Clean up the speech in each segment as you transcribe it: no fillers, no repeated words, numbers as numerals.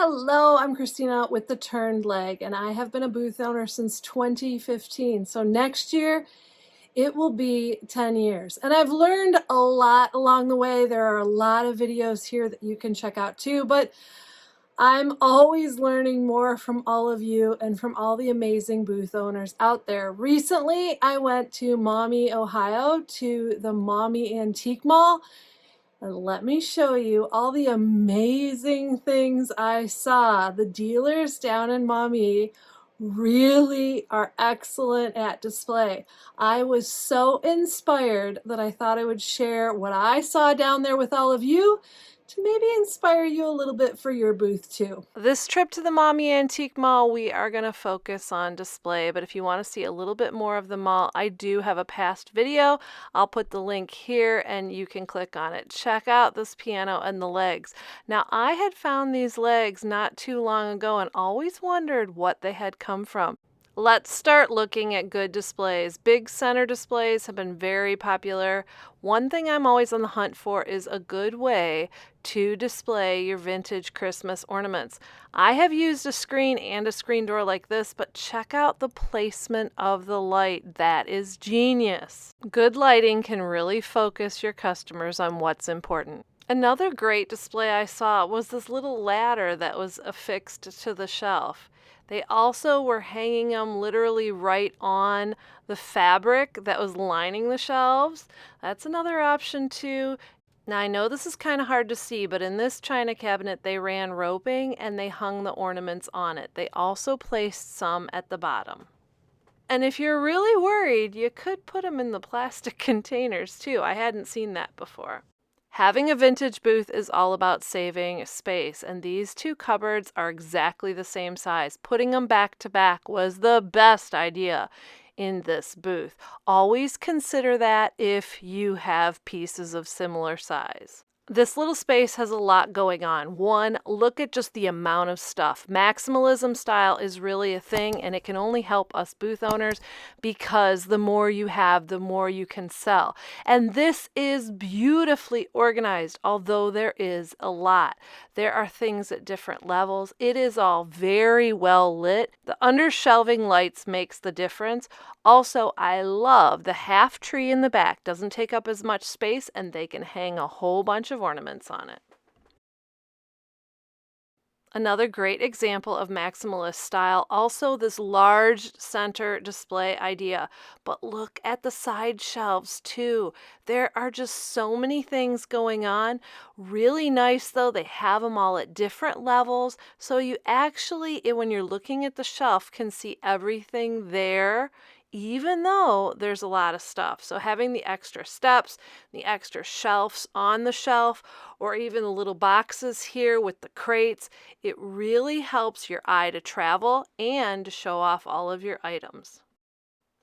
Hello, I'm Christina with The Turned Leg, and I have been a booth owner since 2015. So next year, it will be 10 years. And I've learned a lot along the way. There are a lot of videos here that you can check out too, but I'm always learning more from all of you and from all the amazing booth owners out there. Recently, I went to Maumee, Ohio, to the Maumee Antique Mall. And let me show you all the amazing things I saw. The dealers down in Maumee really are excellent at display. I was so inspired that I thought I would share what I saw down there with all of you to maybe inspire you a little bit for your booth too. This trip to the Maumee Antique Mall, we are going to focus on display, but if you want to see a little bit more of the mall, I do have a past video. I'll put the link here and you can click on it. Check out this piano and the legs. Now, I had found these legs not too long ago and always wondered what they had come from. Let's start looking at good displays. Big center displays have been very popular. One thing I'm always on the hunt for is a good way to display your vintage Christmas ornaments. I have used a screen and a screen door like this, but check out the placement of the light. That is genius. Good lighting can really focus your customers on what's important. Another great display I saw was this little ladder that was affixed to the shelf. They also were hanging them literally right on the fabric that was lining the shelves. That's another option too. Now I know this is kind of hard to see, but in this china cabinet they ran roping and they hung the ornaments on it. They also placed some at the bottom. And if you're really worried, you could put them in the plastic containers too. I hadn't seen that before. Having a vintage booth is all about saving space, and these two cupboards are exactly the same size. Putting them back to back was the best idea in this booth. Always consider that if you have pieces of similar size. This little space has a lot going on. One, look at just the amount of stuff. Maximalism style is really a thing, and it can only help us booth owners because the more you have, the more you can sell. And this is beautifully organized, although there is a lot. There are things at different levels. It is all very well lit. The undershelving lights makes the difference. Also, I love the half tree in the back. Doesn't take up as much space, and they can hang a whole bunch of ornaments on it. Another great example of maximalist style, also this large center display idea. But look at the side shelves too. There are just so many things going on. Really nice though, they have them all at different levels. So you actually, when you're looking at the shelf, can see everything there, even though there's a lot of stuff. So having the extra steps, the extra shelves on the shelf, or even the little boxes here with the crates, it really helps your eye to travel and to show off all of your items.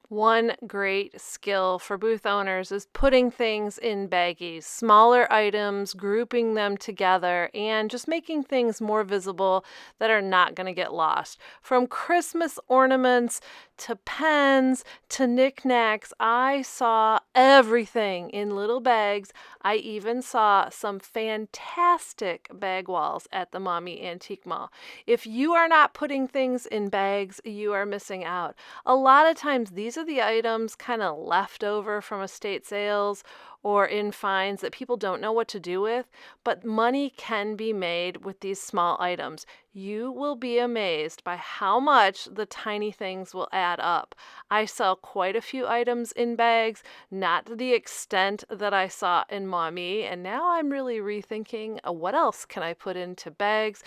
One great skill for booth owners is putting things in baggies, smaller items, grouping them together, and just making things more visible that are not going to get lost. From Christmas ornaments to pens to knickknacks, I saw everything in little bags. I even saw some fantastic bag walls at the Maumee Antique Mall. If you are not putting things in bags, you are missing out. A lot of times these are the items kind of left over from estate sales or in finds that people don't know what to do with, but money can be made with these small items. You will be amazed by how much the tiny things will add up. I sell quite a few items in bags, not to the extent that I saw in Maumee, and now I'm really rethinking what else can I put into bags.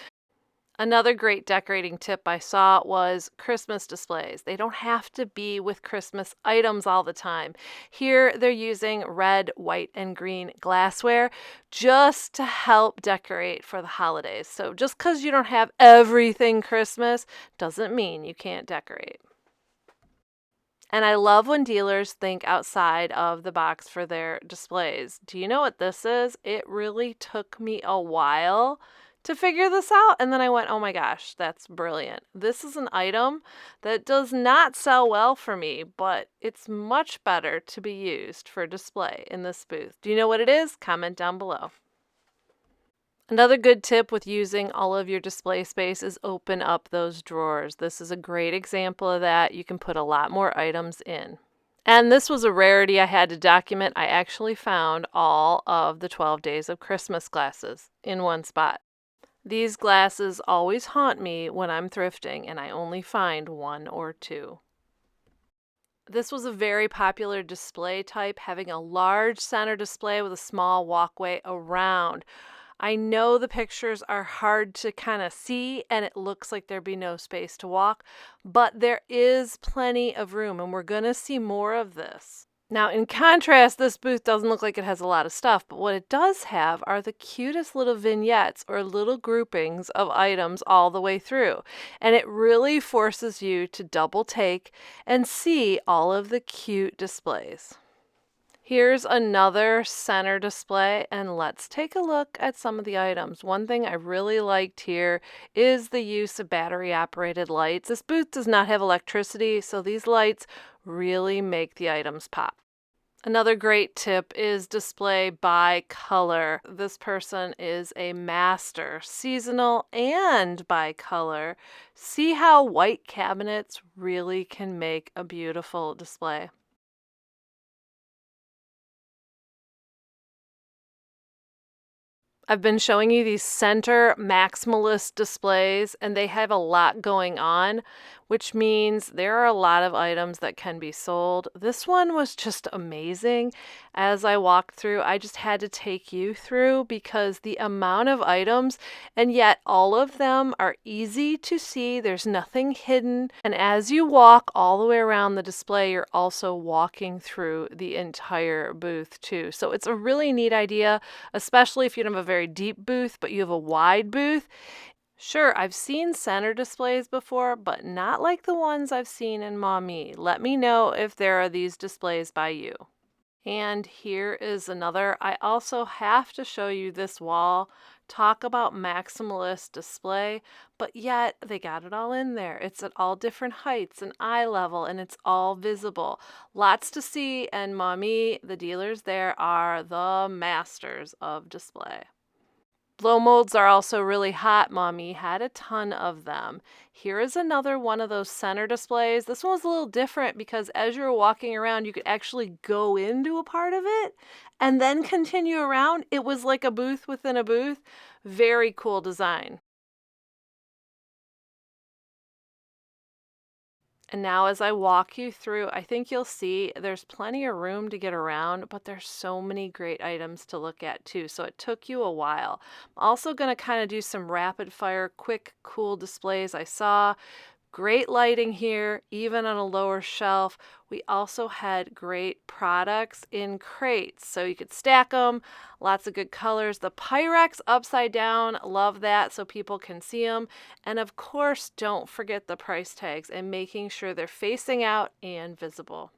Another great decorating tip I saw was Christmas displays. They don't have to be with Christmas items all the time. Here they're using red, white, and green glassware just to help decorate for the holidays. So just because you don't have everything Christmas doesn't mean you can't decorate. And I love when dealers think outside of the box for their displays. Do you know what this is? It really took me a while to figure this out. And then I went, oh my gosh, that's brilliant. This is an item that does not sell well for me, but it's much better to be used for display in this booth. Do you know what it is? Comment down below. Another good tip with using all of your display space is open up those drawers. This is a great example of that. You can put a lot more items in. And this was a rarity I had to document. I actually found all of the 12 Days of Christmas glasses in one spot. These glasses always haunt me when I'm thrifting and I only find one or two. This was a very popular display type, having a large center display with a small walkway around. I know the pictures are hard to kind of see and it looks like there'd be no space to walk, but there is plenty of room and we're going to see more of this. Now, in contrast, this booth doesn't look like it has a lot of stuff, but what it does have are the cutest little vignettes or little groupings of items all the way through. And it really forces you to double take and see all of the cute displays. Here's another center display, and let's take a look at some of the items. One thing I really liked here is the use of battery-operated lights. This booth does not have electricity, so these lights really make the items pop. Another great tip is display by color. This person is a master, seasonal and by color. See how white cabinets really can make a beautiful display. I've been showing you these center maximalist displays, and they have a lot going on, which means there are a lot of items that can be sold. This one was just amazing. As I walked through, I just had to take you through because the amount of items, and yet all of them are easy to see. There's nothing hidden. And as you walk all the way around the display, you're also walking through the entire booth too. So it's a really neat idea, especially if you don't have a very deep booth, but you have a wide booth. Sure, I've seen center displays before, but not like the ones I've seen in Maumee. Let me know if there are these displays by you. And here is another. I also have to show you this wall. Talk about maximalist display, but yet they got it all in there. It's at all different heights and eye level, and it's all visible. Lots to see, and Maumee, the dealers there, are the masters of display. Blow molds are also really hot. Maumee had a ton of them. Here is another one of those center displays. This one was a little different because as you were walking around, you could actually go into a part of it and then continue around. It was like a booth within a booth. Very cool design. And now as I walk you through, I think you'll see there's plenty of room to get around, but there's so many great items to look at too. So it took you a while. I'm also going to kind of do some rapid fire, quick, cool displays I saw. Great lighting here, even on a lower shelf. We also had great products in crates, so you could stack them. Lots of good colors. The Pyrex upside down, love that, so people can see them. And of course, don't forget the price tags and making sure they're facing out and visible.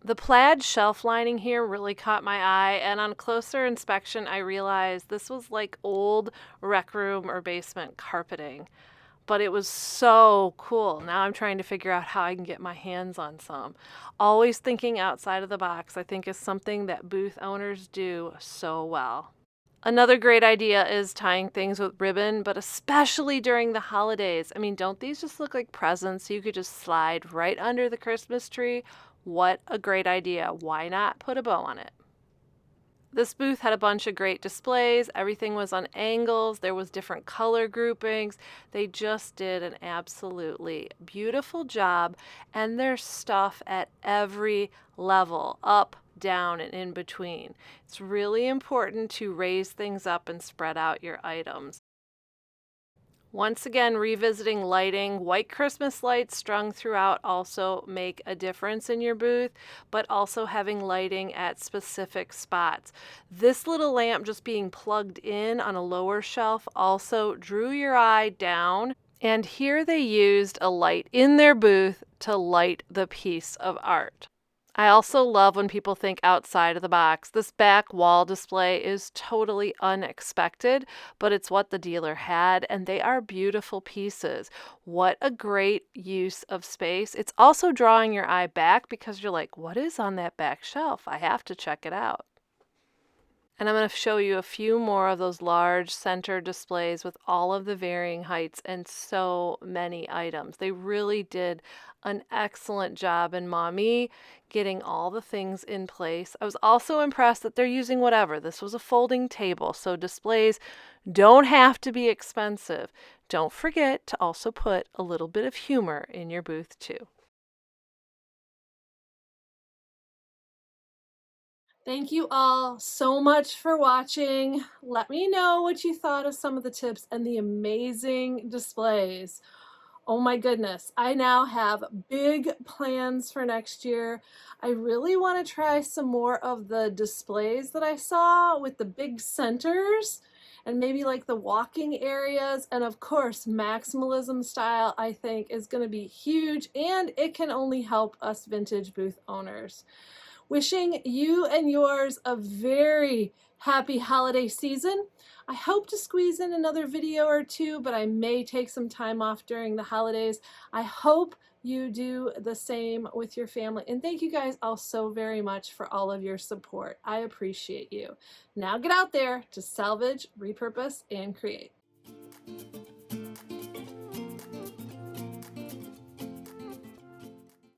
The plaid shelf lining here really caught my eye, and on closer inspection, I realized this was like old rec room or basement carpeting. But it was so cool. Now I'm trying to figure out how I can get my hands on some. Always thinking outside of the box, I think, is something that booth owners do so well. Another great idea is tying things with ribbon, but especially during the holidays. I mean, don't these just look like presents you could just slide right under the Christmas tree? What a great idea. Why not put a bow on it? This booth had a bunch of great displays. Everything was on angles. There was different color groupings. They just did an absolutely beautiful job. And there's stuff at every level, up, down, and in between. It's really important to raise things up and spread out your items. Once again, revisiting lighting. White Christmas lights strung throughout also make a difference in your booth, but also having lighting at specific spots. This little lamp just being plugged in on a lower shelf also drew your eye down. And here they used a light in their booth to light the piece of art. I also love when people think outside of the box. This back wall display is totally unexpected, but it's what the dealer had, and they are beautiful pieces. What a great use of space. It's also drawing your eye back because you're like, what is on that back shelf? I have to check it out. And I'm going to show you a few more of those large center displays with all of the varying heights and so many items. They really did an excellent job in Maumee getting all the things in place. I was also impressed that they're using whatever. This was a folding table, so displays don't have to be expensive. Don't forget to also put a little bit of humor in your booth too. Thank you all so much for watching. Let me know what you thought of some of the tips and the amazing displays. Oh my goodness, I now have big plans for next year. I really want to try some more of the displays that I saw with the big centers and maybe like the walking areas. And of course, maximalism style, I think, is going to be huge, and it can only help us vintage booth owners. Wishing you and yours a very happy holiday season. I hope to squeeze in another video or two, but I may take some time off during the holidays. I hope you do the same with your family. And thank you guys all so very much for all of your support. I appreciate you. Now get out there to salvage, repurpose, and create.